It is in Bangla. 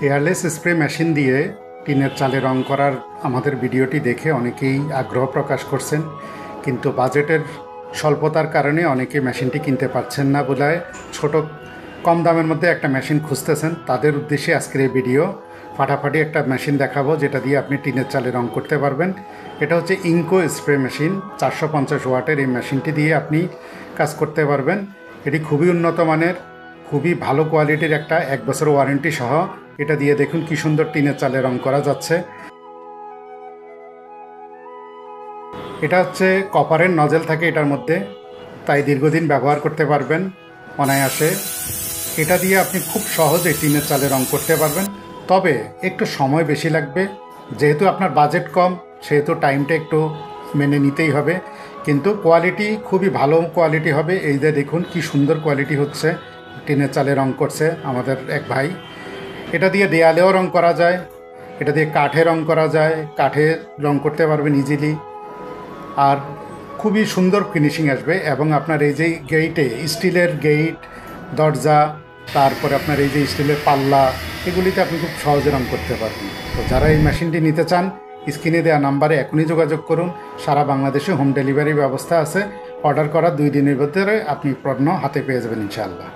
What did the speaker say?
এয়ারলেস স্প্রে মেশিন দিয়ে টিনের চালে রং করার আমাদের ভিডিওটি দেখে অনেকেই আগ্রহ প্রকাশ করছেন, কিন্তু বাজেটের স্বল্পতার কারণে অনেকে মেশিনটি কিনতে পারছেন না বলে ছোট কম দামের মধ্যে একটা মেশিন খুঁজতেছেন। তাদের উদ্দেশ্যে আজকের এই ভিডিও। ফাটাফাটি একটা মেশিন দেখাবো যেটা দিয়ে আপনি টিনের চালে রং করতে পারবেন। এটা হচ্ছে ইনকো স্প্রে মেশিন, 450 ওয়াটের। এই মেশিনটি দিয়ে আপনি কাজ করতে পারবেন। এটি খুবই উন্নত মানের, খুবই ভালো কোয়ালিটির, একটা 1 বছর ওয়ারেন্টি সহ। এটা দিয়ে দেখুন কি সুন্দর টিনের চালে রং করা যাচ্ছে। এটা হচ্ছে কপারের নজেল থাকে এটার মধ্যে, তাই দীর্ঘদিন ব্যবহার করতে পারবেন অনায়াসে। এটা দিয়ে আপনি খুব সহজে টিনের চালে রং করতে পারবেন, তবে একটু সময় বেশি লাগবে। যেহেতু আপনার বাজেট কম, সেহেতু টাইমটা একটু মেনে নিতেই হবে, কিন্তু কোয়ালিটি খুবই ভালো কোয়ালিটি হবে। এই যে দেখুন কি সুন্দর কোয়ালিটি হচ্ছে, টিনের চালে রং করছে আমাদের এক ভাই। এটা দিয়ে দেয়ালেও রং করা যায়, এটা দিয়ে কাঠে রং করা যায়, কাঠে রং করতে পারবেন ইজিলি। আর খুবই সুন্দর ফিনিশিং আসবে। এবং আপনার এই যে গেইটে, স্টিলের গেইট, দরজা, তারপরে আপনার এই যে স্টিলের পাল্লা, এগুলিতে আপনি খুব সহজে রং করতে পারবেন। তো যারা এই মেশিনটি নিতে চান, স্ক্রিনে দেওয়া নাম্বারে এখনই যোগাযোগ করুন। সারা বাংলাদেশে হোম ডেলিভারি ব্যবস্থা আছে। অর্ডার করার 2 দিনের ভিতরে আপনি পণ্য হাতে পেয়ে যাবেন ইনশাআল্লাহ।